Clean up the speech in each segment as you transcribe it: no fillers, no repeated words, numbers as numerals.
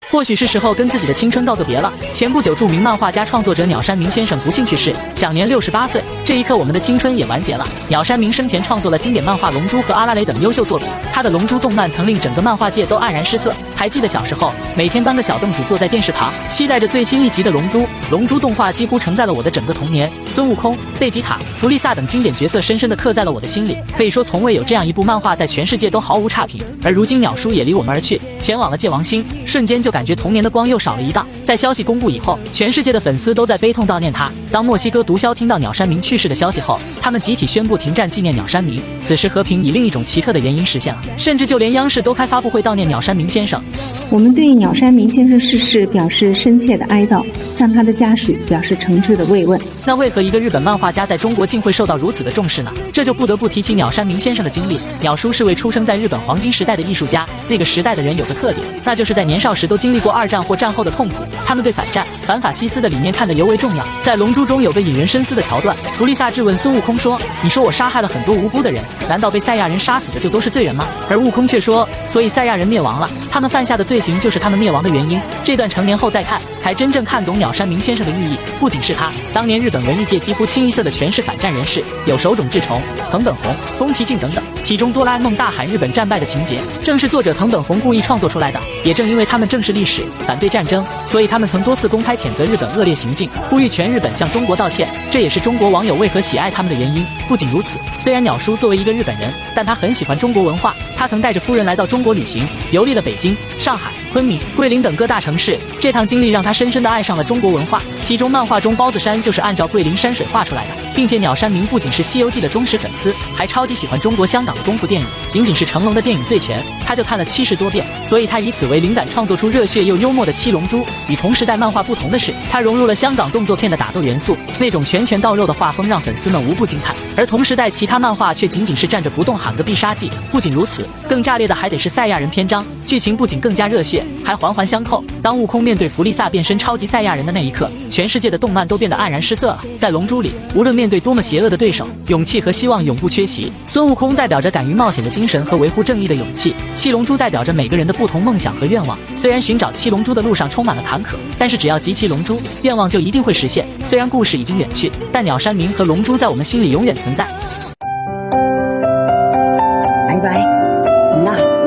或许是时候跟自己的青春告个别了。前不久，著名漫画家创作者鸟山明先生不幸去世，享年68岁。这一刻，我们的青春也完结了。鸟山明生前创作了经典漫画《龙珠》和《阿拉蕾》等优秀作品，他的《龙珠》动漫曾令整个漫画界都黯然失色。还记得小时候，每天搬个小凳子坐在电视旁，期待着最新一集的《龙珠》。《龙珠》动画几乎承载了我的整个童年，孙悟空、贝吉塔、弗利萨等经典角色深深地刻在了我的心里。可以说，从未有这样一部漫画在全世界都毫无差评。而如今，鸟叔也离我们而去，前往了界王星，瞬间就感觉童年的光又少了一道。在消息公布以后，全世界的粉丝都在悲痛悼念他。当墨西哥毒枭听到鸟山明去世的消息后，他们集体宣布停战纪念鸟山明。此时和平以另一种奇特的原因实现了，甚至就连央视都开发布会悼念鸟山明先生。我们对鸟山明先生逝世表示深切的哀悼，向他的家属表示诚挚的慰问。那为何一个日本漫画家在中国竟会受到如此的重视呢？这就不得不提起鸟山明先生的经历。鸟叔是位出生在日本黄金时代的艺术家，那个时代的人有个特点，那就是在年少时都经历过二战或战后的痛苦，他们对反战、反法西斯的理念看得尤为重要。在《龙珠》中有个引人深思的桥段，弗利萨质问孙悟空说：“你说我杀害了很多无辜的人，难道被赛亚人杀死的就都是罪人吗？”而悟空却说：“所以赛亚人灭亡了，他们犯下的罪行就是他们灭亡的原因。”这段成年后再看，才真正看懂鸟山明先生的寓意。不仅是他，当年日本文艺界几乎清一色的全是反战人士，有手冢治虫、藤本弘、宫崎骏等等。其中哆啦 A 梦大喊日本战败的情节，正是作者藤本弘故意创作出来的。也正因为他们正视历史，反对战争，所以他们曾多次公开谴责日本恶劣行径，呼吁全日本向中国道歉。这也是中国网友为何喜爱他们的原因。不仅如此，虽然鸟叔作为一个日本人，但他很喜欢中国文化。他曾带着夫人来到中国旅行，游历了北京、上海、昆明、桂林等各大城市。这趟经历让他深深地爱上了中国文化，其中漫画中包子山就是按照桂林山水画出来的。并且鸟山明不仅是《西游记》的忠实粉丝，还超级喜欢中国香港的功夫电影。仅仅是成龙的电影《醉拳》，他就看了70多遍，所以他以此为灵感创作出热血又幽默的七龙珠。与同时代漫画不同的是，他融入了香港动作片的打斗元素，那种拳拳到肉的画风让粉丝们无不惊叹。而同时代其他漫画却仅仅是站着不动喊个必杀技。不仅如此，更炸裂的还得是赛亚人篇章，剧情不仅更加热血，还环环相扣。当悟空面对弗利萨变身超级赛亚人的那一刻，全世界的动漫都变得黯然失色了。在龙珠里，无论面对多么邪恶的对手，勇气和希望永不缺席。孙悟空代表着敢于冒险的精神和维护正义的勇气，七龙珠代表着每个人的不同梦想和愿望。虽然寻找七龙珠的路上充满了坎坷，但是只要集齐龙珠，愿望就一定会实现。虽然故事已经远去，但鸟山明和龙珠在我们心里永远存在。拜拜，那。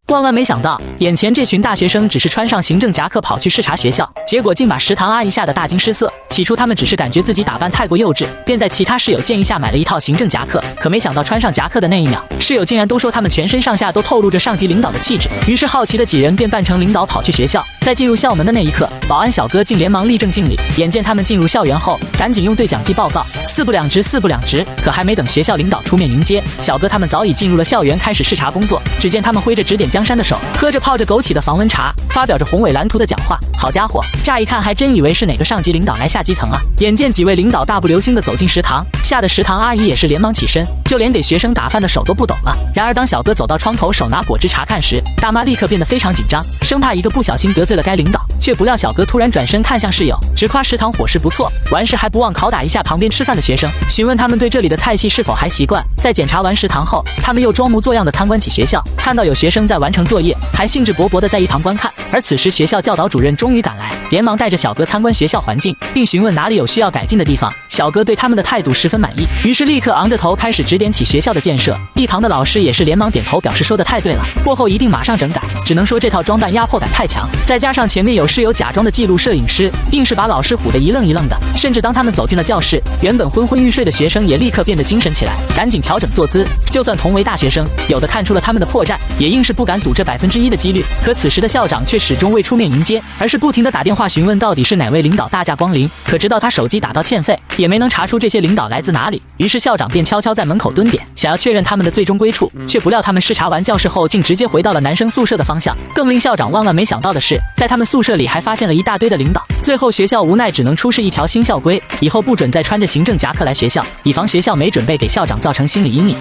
万万没想到，眼前这群大学生只是穿上行政夹克跑去视察学校，结果竟把食堂阿姨吓得大惊失色。起初他们只是感觉自己打扮太过幼稚，便在其他室友建议下买了一套行政夹克。可没想到穿上夹克的那一秒，室友竟然都说他们全身上下都透露着上级领导的气质。于是好奇的几人便扮成领导跑去学校。在进入校门的那一刻，保安小哥竟连忙立正敬礼。眼见他们进入校园后，赶紧用对讲机报告4不2直4不2直。可还没等学校领导出面迎接，小哥他们早已进入了校园开始视察工作。只见他们挥着指点江山的手，喝着泡着枸杞的防蚊茶，发表着宏伟蓝图的讲话。好家伙，乍一看还真以为是哪个上级领导来下基层啊。眼见几位领导大步流星地走进食堂，吓得食堂阿姨也是连忙起身，就连给学生打饭的手都不抖了。然而当小哥走到窗口手拿果汁查看时，大妈立刻变得非常紧张，生怕一个不小心得罪了该领导。却不料小哥突然转身看向室友，直夸食堂伙食不错，完事还不忘拷打一下旁边吃饭的学生，询问他们对这里的菜系是否还习惯。在检查完食堂后，他们又装模作样地参观起学校，看到有学生在完成作业，还兴致勃勃地在一旁观看。而此时学校教导主任终于赶来，连忙带着小哥参观学校环境，并询问哪里有需要改进的地方。小哥对他们的态度十分满意，于是立刻昂着头开始指点起学校的建设。一旁的老师也是连忙点头表示说的太对了，过后一定马上整改。只能说这套装扮压迫感太强，再加上前面有室友假装的记录摄影师，硬是把老师唬得一愣一愣的。甚至当他们走进了教室，原本昏昏欲睡的学生也立刻变得精神起来，赶紧调整坐姿。就算同为大学生，有的看出了他们的破绽，也硬是不敢赌这1%的几率。可此时的校长却始终未出面迎接，而是不停地打电话询问到底是哪位领导大驾光临。可直到他手机打到欠费，也没能查出这些领导来自哪里。于是校长便悄悄在门口蹲点，想要确认他们的最终归处。却不料他们视察完教室后，竟直接回到了男生宿舍的方向。更令校长万万没想到的是，在他们宿舍里还发现了一大堆的领导。最后学校无奈只能出示一条新校规，以后不准再穿着行政夹克来学校，以防学校没准备给校长造成心理阴影。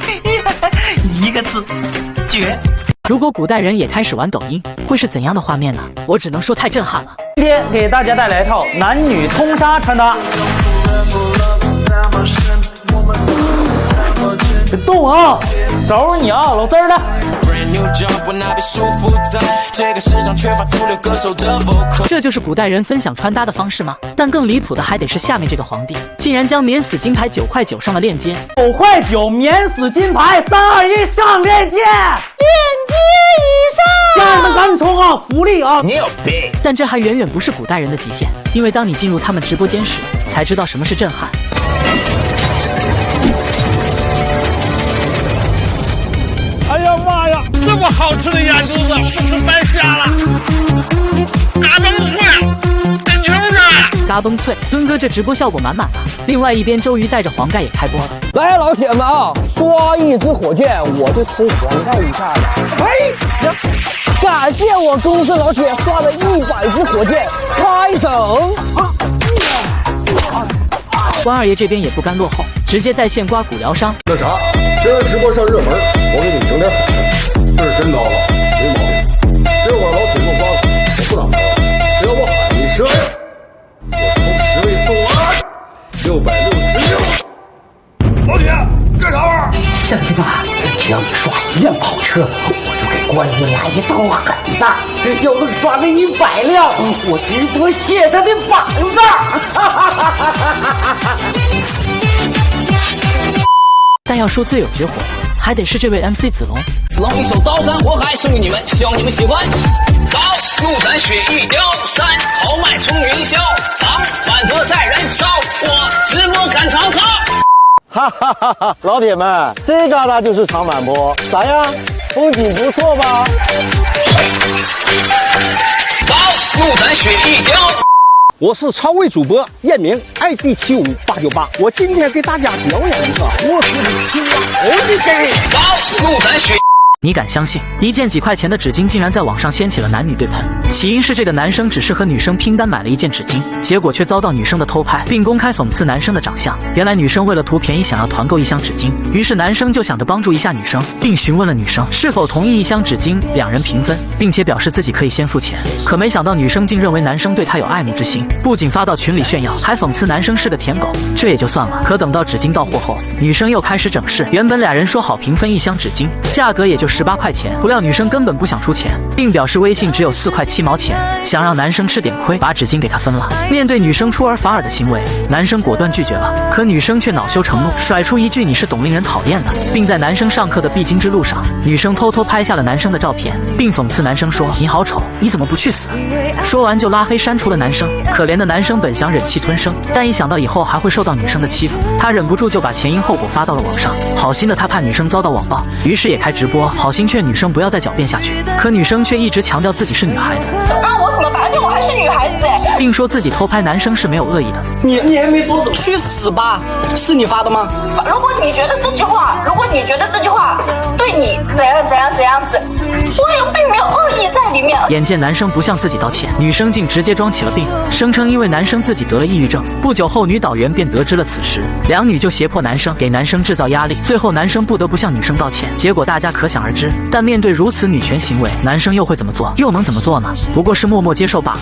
一个字，绝。如果古代人也开始玩抖音，会是怎样的画面呢？我只能说太震撼了。今天给大家带来一套男女通杀穿搭。别动啊！收拾你啊，老丝儿的。这就是古代人分享穿搭的方式吗？但更离谱的还得是下面这个皇帝，竟然将免死金牌9块9上了链接。9块9免死金牌，3、2、1上链接！链接已上，家人们赶紧冲啊！福利啊！你有病！但这还远远不是古代人的极限，因为当你进入他们直播间时，才知道什么是震撼。哎呀妈呀，这么好吃的鸭肚子，不吃白瞎了！嘎嘣脆，真球的！嘎嘣脆，敦哥这直播效果满满啊！另外一边，周瑜带着黄盖也开播了。来，老铁们啊，刷一支火箭，我就抽黄盖一下子。哎，感谢我公司老铁刷了100支火箭，开整！关二爷这边也不甘落后，直接在线刮骨疗伤。那啥，现在直播上热门，我给你整点好的。这是真刀了，没毛病。这会儿老铁给我刮骨，我不打他了，只要我喊一声，我抽10位送2，666。老铁，干啥玩意儿？圣经啊，只要你刷1辆跑车，我就给关羽来一刀狠的；要能刷了100辆，我直播卸他的膀子。但要说最有绝活的，还得是这位 MC 子龙。子龙一首《刀山火海》送给你们，希望你们喜欢。刀怒斩雪一雕，山豪迈冲云霄，长缓和在燃烧，我直播赶曹操。哈哈哈哈！老铁们，这旮沓就是长坂坡，咋样？风景不错吧？刀怒斩雪一雕。我是超位主播彦明 ，ID75898。我今天给大家表演一个我是青蛙猴的给。刀怒斩雪。你敢相信一件几块钱的纸巾竟然在网上掀起了男女对喷？起因是这个男生只是和女生拼单买了一件纸巾，结果却遭到女生的偷拍，并公开讽刺男生的长相。原来女生为了图便宜想要团购一箱纸巾，于是男生就想着帮助一下女生，并询问了女生是否同意一箱纸巾两人平分，并且表示自己可以先付钱。可没想到女生竟认为男生对她有爱慕之心，不仅发到群里炫耀，还讽刺男生是个舔狗。这也就算了，可等到纸巾到货后，女生又开始整事。原本俩人说好平分一箱纸巾，价格也就18块钱，不料女生根本不想出钱，并表示微信只有4块7毛钱，想让男生吃点亏，把纸巾给他分了。面对女生出尔反尔的行为，男生果断拒绝了，可女生却恼羞成怒，甩出一句你是懂令人讨厌的，并在男生上课的必经之路上，女生偷偷拍下了男生的照片，并讽刺男生说你好丑，你怎么不去死？说完就拉黑删除了男生。可怜的男生本想忍气吞声，但一想到以后还会受到女生的欺负，他忍不住就把前因后果发到了网上。好心的他怕女生遭到网暴，于是也开直播，好心劝女生不要再狡辩下去。可女生却一直强调自己是女孩子，让我怎么办？而且我还是女孩子哎，并说自己偷拍男生是没有恶意的。你还没说什么？去死吧！是你发的吗？如果你觉得这句话对你怎样子，我也并没有恶意在里面。眼见男生不向自己道歉，女生竟直接装起了病，声称因为男生自己得了抑郁症。不久后，女导员便得知了此事，两女就胁迫男生，给男生制造压力，最后男生不得不向女生道歉，结果大家可想而知。但面对如此女权行为，男生又会怎么做？又能怎么做呢？不过是默默接受罢了。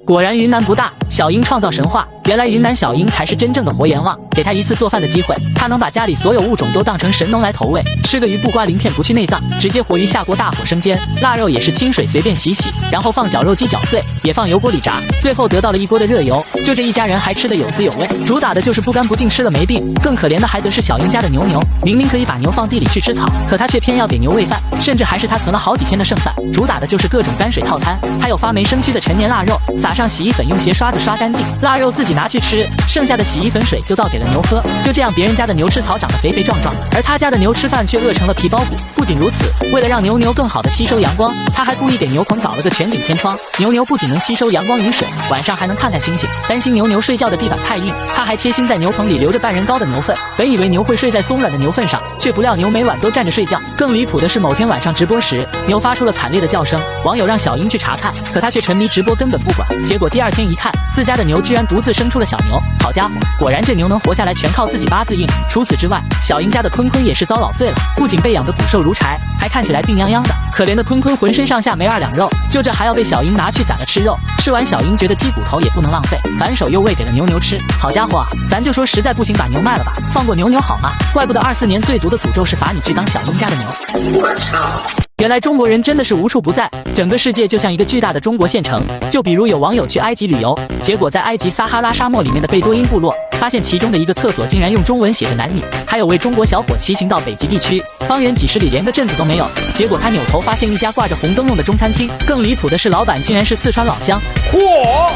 果然云南不大，小英创造神话。原来云南小英才是真正的活阎王，给他一次做饭的机会，他能把家里所有物种都当成神农来投喂。吃个鱼不刮鳞片不去内脏，直接活鱼下锅大火生煎，腊肉也是清水随便洗洗，然后放绞肉机绞碎，也放油锅里炸，最后得到了一锅的热油。就这一家人还吃得有滋有味，主打的就是不干不净吃了没病。更可怜的还得是小英家的牛，明明可以把牛放地里去吃草，可他却偏要给牛喂饭，甚至还是他存了好几天的剩饭。主打的就是各种泔水套餐，还有发霉生蛆的陈年腊肉，撒上洗衣粉用鞋刷子刷干净，腊肉自己拿去吃，剩下的洗衣粉水就倒给了牛喝。就这样，别人家的牛吃草长得肥肥壮壮，而他家的牛吃饭却饿成了皮包骨。不仅如此，为了让牛更好的吸收阳光，他还故意给牛棚搞了个全景天窗，牛不仅能吸收阳光雨水，晚上还能看星星。担心牛睡觉的地板太硬，他还贴心在牛棚里留着半人高的牛粪。本以为牛会睡在松软的牛粪上，却不料牛每晚都站着睡觉。更离谱的是，某天晚上直播时，牛发出了惨烈的叫声，网友让小英去查看，可他却沉迷直播根本不管。结果第二天一看，自家的牛居然独自生出了小牛，好家伙，果然这牛能活下来全靠自己八字硬。除此之外，小赢家的坤坤也是遭老罪了，不仅被养得骨瘦如柴，还看起来病殃殃的。可怜的坤坤浑身上下没二两肉，就这还要被小赢拿去宰了吃肉。吃完小赢觉得鸡骨头也不能浪费，反手又喂给了牛吃。好家伙啊，咱就说实在不行把牛卖了吧，放过牛好吗？怪不得24年最毒的诅咒是罚你去当小赢家的牛。我操！原来中国人真的是无处不在，整个世界就像一个巨大的中国县城。就比如有网友去埃及旅游，结果在埃及撒哈拉沙漠里面的贝多因部落，发现其中的一个厕所竟然用中文写着男女。还有位中国小伙骑行到北极地区，方圆几十里连个镇子都没有，结果他扭头发现一家挂着红灯笼的中餐厅，更离谱的是老板竟然是四川老乡。嚯！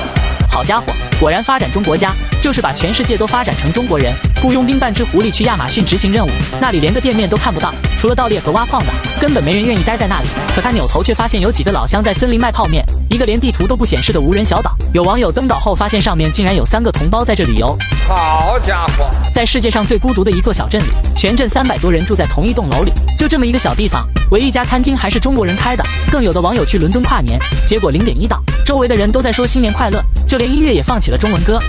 好家伙，果然发展中国家就是把全世界都发展成中国人。雇佣兵半只狐狸去亚马逊执行任务，那里连个店面都看不到，除了盗猎和挖矿的，根本没人愿意待在那里。可他扭头却发现有几个老乡在森林卖泡面，一个连地图都不显示的无人小岛。有网友登岛后发现上面竟然有3个同胞在这旅游。好家伙，在世界上最孤独的一座小镇里，全镇300多人住在同一栋楼里，就这么一个小地方，唯一一家餐厅还是中国人开的。更有的网友去伦敦跨年，结果0点1到，周围的人都在说新年快乐，就连音乐也放起了中文歌。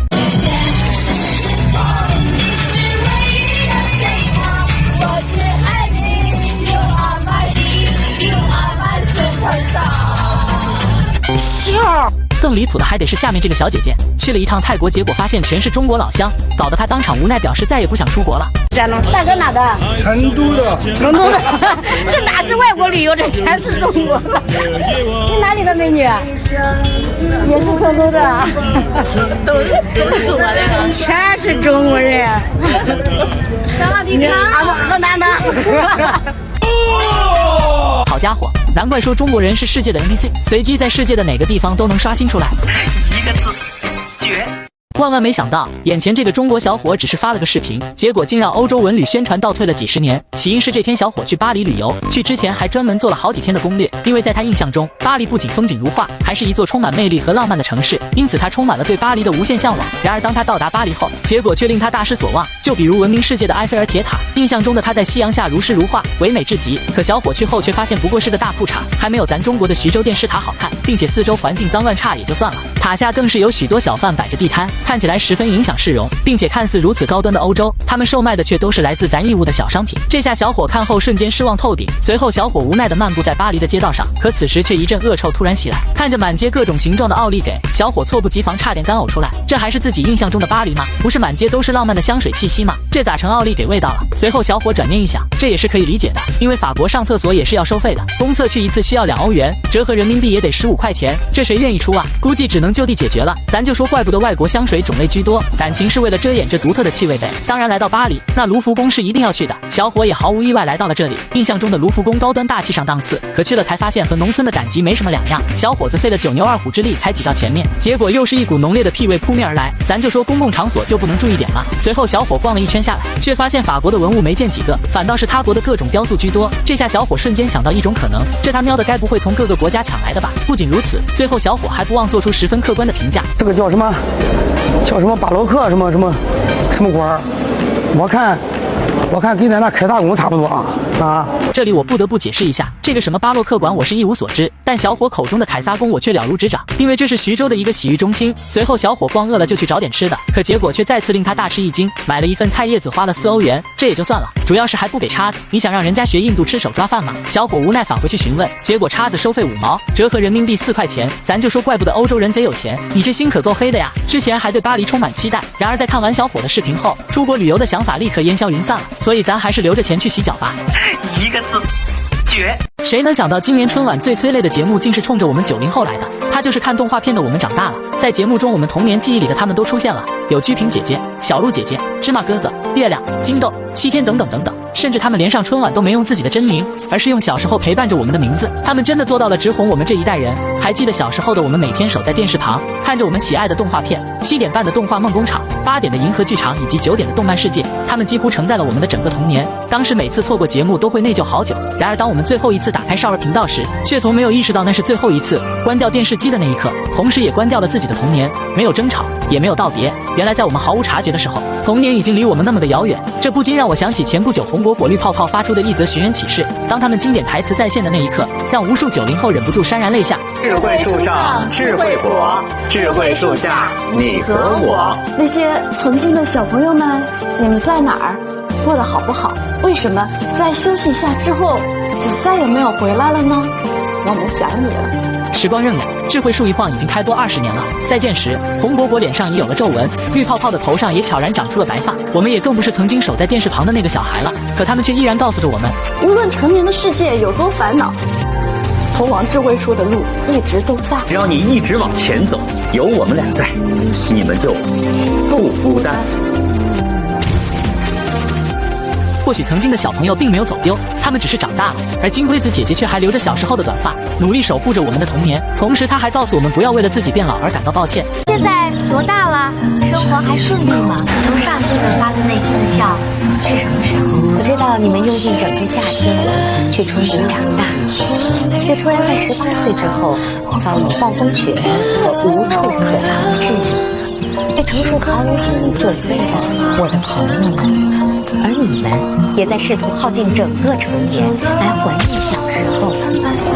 更离谱的还得是下面这个小姐姐，去了一趟泰国，结果发现全是中国老乡，搞得她当场无奈，表示再也不想出国了。大哥哪的？成都的。成都的，这哪是外国旅游，这全是中国的。你哪里的美女？也是成都的。都是中国人，全是中国人。萨瓦迪卡，河南的。好家伙，难怪说中国人是世界的 NPC， 随机在世界的哪个地方都能刷新出来。一个字，绝。万万没想到，眼前这个中国小伙只是发了个视频，结果竟让欧洲文旅宣传倒退了几10年。起因是这天小伙去巴黎旅游，去之前还专门做了好几天的攻略，因为在他印象中，巴黎不仅风景如画，还是一座充满魅力和浪漫的城市，因此他充满了对巴黎的无限向往。然而当他到达巴黎后，结果却令他大失所望。就比如闻名世界的埃菲尔铁塔，印象中的他在夕阳下如诗如画，唯美至极。可小伙去后却发现不过是个大裤衩，还没有咱中国的徐州电视塔好看，并且四周环境脏乱差也就算了，塔下更是有许多小贩摆着地摊，看起来十分影响市容，并且看似如此高端的欧洲，他们售卖的却都是来自咱义乌的小商品。这下小伙看后瞬间失望透顶，随后小伙无奈地漫步在巴黎的街道上，可此时却一阵恶臭突然袭来，看着满街各种形状的奥利给，小伙猝不及防差点干呕出来。这还是自己印象中的巴黎吗？不是满街都是浪漫的香水气息吗？这咋成奥利给味道了？随后小伙转念一想，这也是可以理解的，因为法国上厕所也是要收费的，公厕去一次需要2欧元，折合人民币也得15块钱，这谁愿意出啊？估计只能就地解决了。咱就说怪不得外国香水种类居多，感情是为了遮掩这独特的气味呗。当然来到巴黎，那卢浮宫是一定要去的，小伙也毫无意外来到了这里。印象中的卢浮宫高端大气上档次，可去了才发现和农村的赶集没什么两样。小伙子费了9牛2虎之力才挤到前面，结果又是一股浓烈的屁味扑面而来。咱就说公共场所就不能注意点吗？随后小伙逛了一圈下来，却发现法国的文物没见几个，反倒是他国的各种雕塑居多。这下小伙瞬间想到一种可能，这他喵的该不会从各个国家抢来的吧？不仅如此，最后小伙还不忘做出十分客观的评价，这个叫什么巴洛克什么馆，我看跟咱那开大宫差不多啊。这里我不得不解释一下，这个什么巴洛克馆我是一无所知，但小伙口中的凯撒宫我却了如指掌，因为这是徐州的一个洗浴中心。随后小伙逛饿了就去找点吃的，可结果却再次令他大吃一惊，买了一份菜叶子花了4欧元，这也就算了，主要是还不给叉子。你想让人家学印度吃手抓饭吗？小伙无奈返回去询问，结果叉子收费5毛，折合人民币4块钱。咱就说怪不得欧洲人贼有钱，你这心可够黑的呀！之前还对巴黎充满期待，然而在看完小伙的视频后，出国旅游的想法立刻烟消云散了。所以咱还是留着钱去洗脚吧。一个字，绝。谁能想到今年春晚最催泪的节目竟是冲着我们90后来的？他就是看动画片的我们长大了。在节目中，我们童年记忆里的他们都出现了，有鞠萍姐姐、小鹿姐姐、芝麻哥哥、月亮、金豆、7天等等等等。甚至他们连上春晚都没用自己的真名，而是用小时候陪伴着我们的名字。他们真的做到了直哄我们这一代人。还记得小时候的我们每天守在电视旁，看着我们喜爱的动画片，7点半的动画梦工厂，8点的银河剧场以及9点的动漫世界，他们几乎承载了我们的整个童年。当时每次错过节目都会内疚好久，然而当我们最后一次打开少儿频道时，却从没有意识到那是最后一次。关掉电视机的那一刻，同时也关掉了自己的童年，没有争吵，也没有道别。原来在我们毫无察觉的时候，童年已经离我们那么的遥远。这不禁让我想起前不久红果果绿泡泡发出的一则寻人启事，当他们经典台词再现的那一刻，让无数90后忍不住潸然泪下。智慧树上智慧果，智慧树下你和我。那些曾经的小朋友们，你们在哪儿？过得好不好？为什么在休息一下之后就再也没有回来了呢？我们想你了。时光荏苒，智慧树一晃已经开播20年了。再见时，红果果脸上已有了皱纹，绿泡泡的头上也悄然长出了白发。我们也更不是曾经守在电视旁的那个小孩了，可他们却依然告诉着我们，无论成年的世界有多烦恼，通往智慧树的路一直都在。只要你一直往前走，有我们俩在，你们就不孤单。或许曾经的小朋友并没有走丢，他们只是长大了，而金龟子姐姐却还留着小时候的短发，努力守护着我们的童年。同时，她还告诉我们不要为了自己变老而感到抱歉。现在多大了？生活还顺利吗？从上天的发自内心的笑，去什么时候？我知道你们用尽整个夏天去憧憬长大，却突然在18岁之后遭遇暴风雪和无处可藏的质疑，对成熟毫无心理准备的我的朋友们。而你们也在试图耗尽整个成年来怀念小时候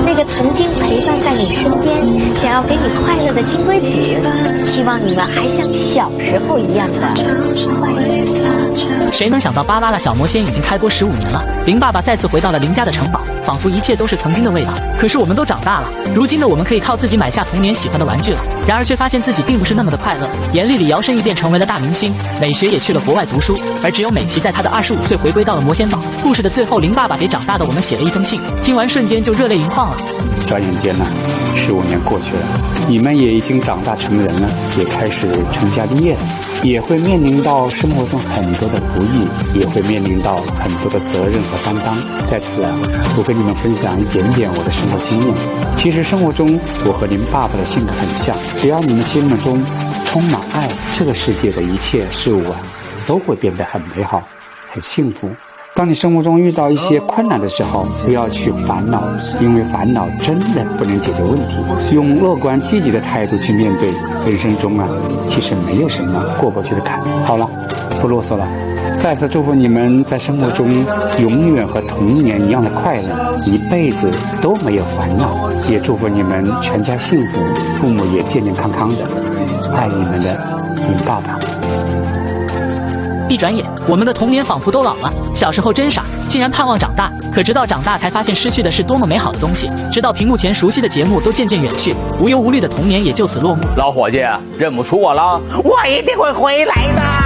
那个曾经陪伴在你身边想要给你快乐的金龟子，希望你们还像小时候一样的快乐。谁能想到巴啦啦小魔仙已经开播15年了，林爸爸再次回到了林家的城堡，仿佛一切都是曾经的味道。可是我们都长大了，如今的我们可以靠自己买下童年喜欢的玩具了，然而却发现自己并不是那么的快乐。严丽丽摇身一变成为了大明星，美学也去了国外读书，而只有美琪在她的25岁回归到了魔仙岛。故事的最后，林爸爸给长大的我们写了一封信，听完瞬间就热泪盈眶了。转眼间呢，15年过去了，你们也已经长大成人了，也开始成家立业了，也会面临到生活中很多的不易，也会面临到很多的责任和担当。在此啊，我跟你们分享一点点我的生活经验。其实生活中我和您爸爸的性格很像，只要你们心目中充满爱，这个世界的一切事物啊，都会变得很美好，很幸福。当你生活中遇到一些困难的时候，不要去烦恼，因为烦恼真的不能解决问题。用乐观积极的态度去面对人生中啊，其实没有什么过不去的坎。好了，不啰嗦了，再次祝福你们在生活中永远和童年一样的快乐，一辈子都没有烦恼。也祝福你们全家幸福，父母也健健康康的。爱你们的林爸爸。一转眼，我们的童年仿佛都老了。小时候真傻，竟然盼望长大，可直到长大才发现失去的是多么美好的东西。直到屏幕前熟悉的节目都渐渐远去，无忧无虑的童年也就此落幕。老伙计，认不出我了？我一定会回来的。